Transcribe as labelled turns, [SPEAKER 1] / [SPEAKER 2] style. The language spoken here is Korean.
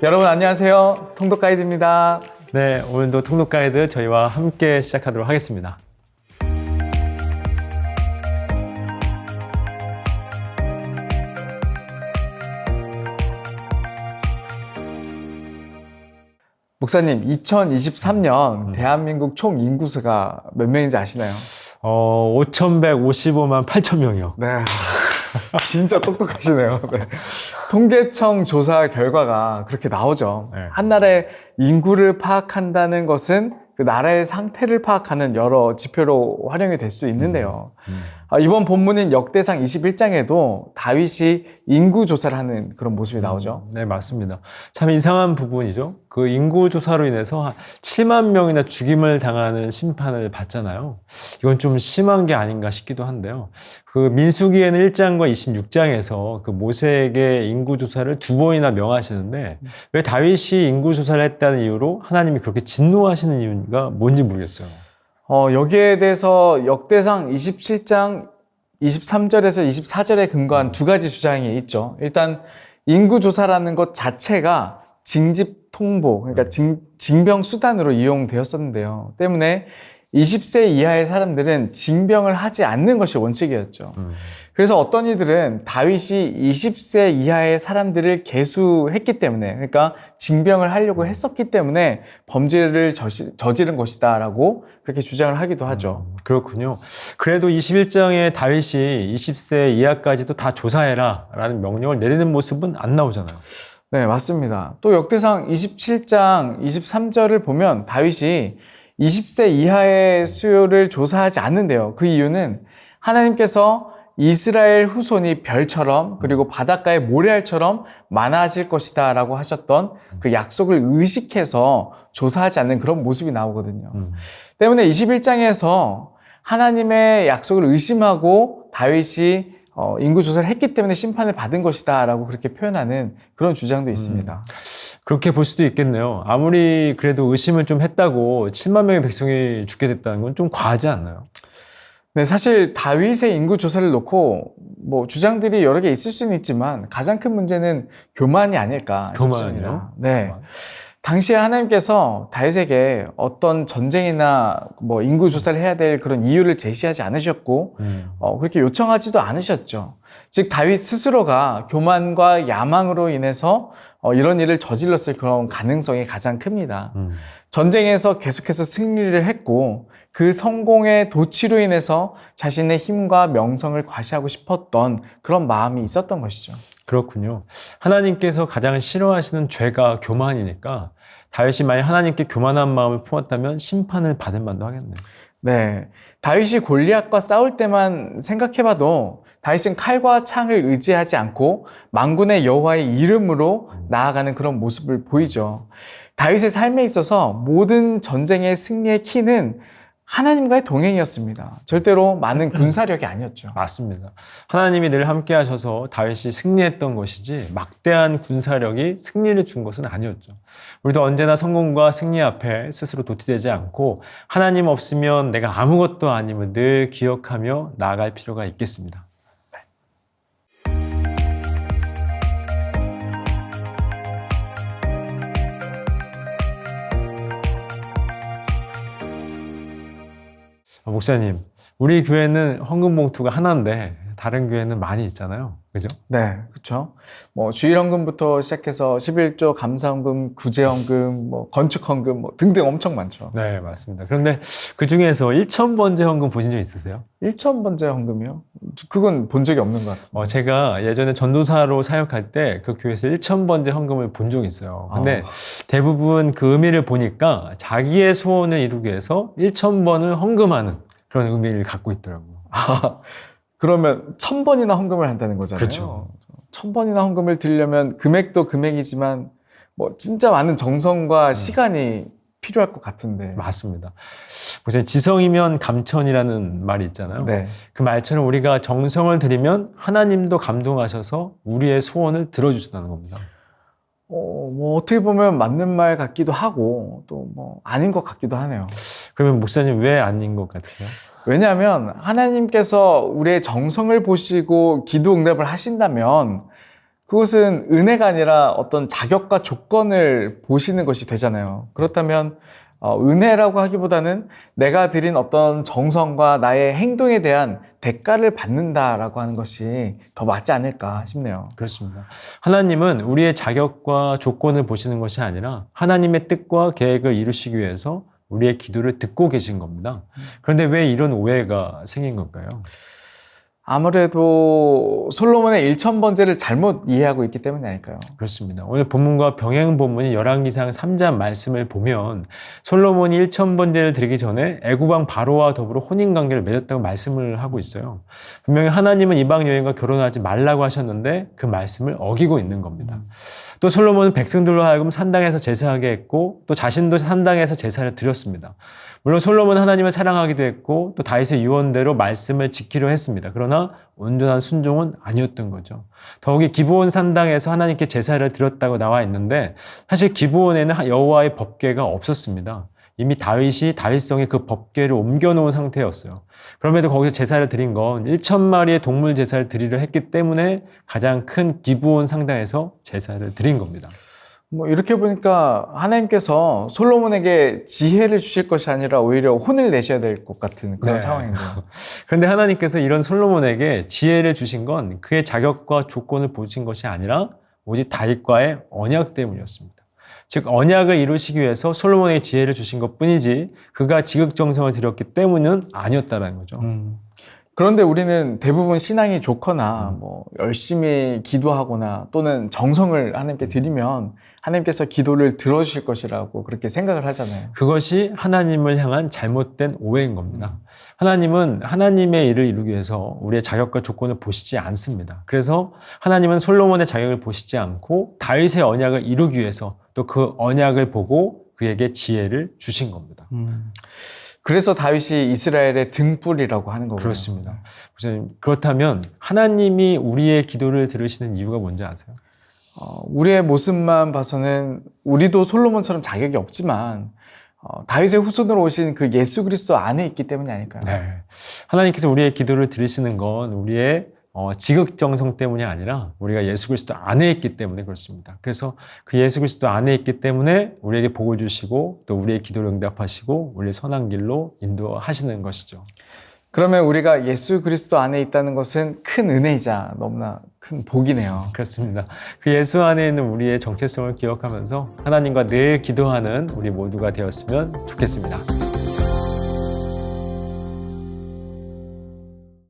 [SPEAKER 1] 여러분 안녕하세요. 통독 가이드입니다.
[SPEAKER 2] 네, 오늘도 통독 가이드 저희와 함께 시작하도록 하겠습니다.
[SPEAKER 1] 목사님, 2023년 대한민국 총 인구수가 몇 명인지 아시나요?
[SPEAKER 2] 5,155만 8천 명이요.
[SPEAKER 1] 네. 진짜 똑똑하시네요. 네. 통계청 조사 결과가 그렇게 나오죠.
[SPEAKER 2] 네.
[SPEAKER 1] 한 나라의 인구를 파악한다는 것은 그 나라의 상태를 파악하는 여러 지표로 활용이 될 수 있는데요. 이번 본문인 역대상 21장에도 다윗이 인구 조사를 하는 그런 모습이 나오죠.
[SPEAKER 2] 네, 맞습니다. 참 이상한 부분이죠. 그 인구 조사로 인해서 한 7만 명이나 죽임을 당하는 심판을 받잖아요. 이건 좀 심한 게 아닌가 싶기도 한데요. 그 민수기에는 1장과 26장에서 그 모세에게 인구 조사를 2번이나 명하시는데 왜 다윗이 인구 조사를 했다는 이유로 하나님이 그렇게 진노하시는 이유가 뭔지 모르겠어요.
[SPEAKER 1] 여기에 대해서 역대상 27장 23절에서 24절에 근거한 두 가지 주장이 있죠. 일단 인구조사라는 것 자체가 징집 통보, 그러니까 징병 수단으로 이용되었었는데요. 때문에 20세 이하의 사람들은 징병을 하지 않는 것이 원칙이었죠. 그래서 어떤 이들은 다윗이 20세 이하의 사람들을 계수했기 때문에, 그러니까 징병을 하려고 했었기 때문에 범죄를 저지른 것이다 라고 그렇게 주장을 하기도 하죠.
[SPEAKER 2] 그렇군요. 그래도 21장에 다윗이 20세 이하까지도 다 조사해라 라는 명령을 내리는 모습은 안 나오잖아요.
[SPEAKER 1] 네, 맞습니다. 또 역대상 27장 23절을 보면 다윗이 20세 이하의 수요를 조사하지 않는데요. 그 이유는 하나님께서 이스라엘 후손이 별처럼 그리고 바닷가의 모래알처럼 많아질 것이다 라고 하셨던 그 약속을 의식해서 조사하지 않는 그런 모습이 나오거든요. 때문에 21장에서 하나님의 약속을 의심하고 다윗이 인구조사를 했기 때문에 심판을 받은 것이다 라고 그렇게 표현하는 그런 주장도 있습니다.
[SPEAKER 2] 그렇게 볼 수도 있겠네요. 아무리 그래도 의심을 좀 했다고 7만 명의 백성이 죽게 됐다는 건 좀 과하지 않나요?
[SPEAKER 1] 네, 사실 다윗의 인구 조사를 놓고 뭐 주장들이 여러 개 있을 수는 있지만 가장 큰 문제는 교만이 아닐까 싶습니다.
[SPEAKER 2] 교만이요?
[SPEAKER 1] 네.
[SPEAKER 2] 교만.
[SPEAKER 1] 당시에 하나님께서 다윗에게 어떤 전쟁이나 뭐 인구 조사를 해야 될 그런 이유를 제시하지 않으셨고 그렇게 요청하지도 않으셨죠. 즉 다윗 스스로가 교만과 야망으로 인해서 이런 일을 저질렀을 그런 가능성이 가장 큽니다. 전쟁에서 계속해서 승리를 했고 그 성공의 도취로 인해서 자신의 힘과 명성을 과시하고 싶었던 그런 마음이 있었던 것이죠.
[SPEAKER 2] 그렇군요. 하나님께서 가장 싫어하시는 죄가 교만이니까 다윗이 만약 하나님께 교만한 마음을 품었다면 심판을 받을 만도 하겠네요.
[SPEAKER 1] 네, 다윗이 골리앗과 싸울 때만 생각해봐도 다윗은 칼과 창을 의지하지 않고 만군의 여호와의 이름으로 나아가는 그런 모습을 보이죠. 다윗의 삶에 있어서 모든 전쟁의 승리의 키는 하나님과의 동행이었습니다. 절대로 많은 군사력이 아니었죠.
[SPEAKER 2] 맞습니다. 하나님이 늘 함께 하셔서 다윗이 승리했던 것이지 막대한 군사력이 승리를 준 것은 아니었죠. 우리도 언제나 성공과 승리 앞에 스스로 도태되지 않고 하나님 없으면 내가 아무것도 아님을 늘 기억하며 나아갈 필요가 있겠습니다. 목사님, 우리 교회는 헌금 봉투가 하나인데 다른 교회는 많이 있잖아요. 그죠?
[SPEAKER 1] 네, 그렇죠. 뭐 주일헌금부터 시작해서 11조 감사헌금, 구제헌금, 뭐 건축헌금 뭐 등등 엄청 많죠.
[SPEAKER 2] 네, 맞습니다. 그런데 그 중에서 1,000번째 헌금 보신 적 있으세요?
[SPEAKER 1] 1,000번째 헌금이요? 그건 본 적이 없는 것 같아요.
[SPEAKER 2] 제가 예전에 전도사로 사역할 때 그 교회에서 1,000번째 헌금을 본 적이 있어요. 근데 대부분 그 의미를 보니까 자기의 소원을 이루기 위해서 1,000번을 헌금하는 그런 의미를 갖고 있더라고요.
[SPEAKER 1] 그러면 1,000번이나 헌금을 한다는 거잖아요.
[SPEAKER 2] 그렇죠.
[SPEAKER 1] 1,000번이나 헌금을 드리려면 금액도 금액이지만 뭐 진짜 많은 정성과 시간이 필요할 것 같은데.
[SPEAKER 2] 맞습니다. 보세요. 지성이면 감천이라는 말이 있잖아요.
[SPEAKER 1] 네.
[SPEAKER 2] 그 말처럼 우리가 정성을 들이면 하나님도 감동하셔서 우리의 소원을 들어주신다는 겁니다.
[SPEAKER 1] 뭐 어떻게 보면 맞는 말 같기도 하고 또 뭐 아닌 것 같기도 하네요.
[SPEAKER 2] 그러면 목사님 왜 아닌 것 같으세요?
[SPEAKER 1] 왜냐하면 하나님께서 우리의 정성을 보시고 기도 응답을 하신다면 그것은 은혜가 아니라 어떤 자격과 조건을 보시는 것이 되잖아요. 그렇다면 은혜라고 하기보다는 내가 드린 어떤 정성과 나의 행동에 대한 대가를 받는다라고 하는 것이 더 맞지 않을까 싶네요.
[SPEAKER 2] 그렇습니다. 하나님은 우리의 자격과 조건을 보시는 것이 아니라 하나님의 뜻과 계획을 이루시기 위해서 우리의 기도를 듣고 계신 겁니다. 그런데 왜 이런 오해가 생긴 걸까요?
[SPEAKER 1] 아무래도 솔로몬의 1000번제를 잘못 이해하고 있기 때문이 아닐까요?
[SPEAKER 2] 그렇습니다. 오늘 본문과 병행 본문이 열왕기상 3장 말씀을 보면 솔로몬이 1000번제를 드리기 전에 애굽왕 바로와 더불어 혼인관계를 맺었다고 말씀을 하고 있어요. 분명히 하나님은 이방 여인과 결혼하지 말라고 하셨는데 그 말씀을 어기고 있는 겁니다. 또 솔로몬은 백성들로 하여금 산당에서 제사하게 했고 또 자신도 산당에서 제사를 드렸습니다. 물론 솔로몬은 하나님을 사랑하기도 했고 또 다윗의 유언대로 말씀을 지키려 했습니다. 그러나 온전한 순종은 아니었던 거죠. 더욱이 기브온 산당에서 하나님께 제사를 드렸다고 나와 있는데 사실 기브온에는 여호와의 법궤가 없었습니다. 이미 다윗이 다윗성에 그 법궤를 옮겨놓은 상태였어요. 그럼에도 거기서 제사를 드린 건 1000마리의 동물 제사를 드리려 했기 때문에 가장 큰 기브온 상당에서 제사를 드린 겁니다.
[SPEAKER 1] 이렇게 보니까 하나님께서 솔로몬에게 지혜를 주실 것이 아니라 오히려 혼을 내셔야 될 것 같은 그런 상황이고요.
[SPEAKER 2] 그런데 하나님께서 이런 솔로몬에게 지혜를 주신 건 그의 자격과 조건을 보신 것이 아니라 오직 다윗과의 언약 때문이었습니다. 즉 언약을 이루시기 위해서 솔로몬에게 지혜를 주신 것뿐이지 그가 지극정성을 드렸기 때문은 아니었다는 거죠.
[SPEAKER 1] 그런데 우리는 대부분 신앙이 좋거나 열심히 기도하거나 또는 정성을 하나님께 드리면 하나님께서 기도를 들어주실 것이라고 그렇게 생각을 하잖아요.
[SPEAKER 2] 그것이 하나님을 향한 잘못된 오해인 겁니다. 하나님은 하나님의 일을 이루기 위해서 우리의 자격과 조건을 보시지 않습니다. 그래서 하나님은 솔로몬의 자격을 보시지 않고 다윗의 언약을 이루기 위해서 또 그 언약을 보고 그에게 지혜를 주신 겁니다.
[SPEAKER 1] 그래서 다윗이 이스라엘의 등불이라고 하는 거고요.
[SPEAKER 2] 그렇습니다. 그렇다면 하나님이 우리의 기도를 들으시는 이유가 뭔지 아세요?
[SPEAKER 1] 우리의 모습만 봐서는 우리도 솔로몬처럼 자격이 없지만 다윗의 후손으로 오신 그 예수 그리스도 안에 있기 때문이 아닐까요?
[SPEAKER 2] 네. 하나님께서 우리의 기도를 들으시는 건 우리의 지극정성 때문이 아니라 우리가 예수 그리스도 안에 있기 때문에 그렇습니다. 그래서 그 예수 그리스도 안에 있기 때문에 우리에게 복을 주시고 또 우리의 기도를 응답하시고 우리의 선한 길로 인도하시는 것이죠.
[SPEAKER 1] 그러면 우리가 예수 그리스도 안에 있다는 것은 큰 은혜이자 너무나 큰 복이네요.
[SPEAKER 2] 그렇습니다. 그 예수 안에 있는 우리의 정체성을 기억하면서 하나님과 늘 기도하는 우리 모두가 되었으면 좋겠습니다.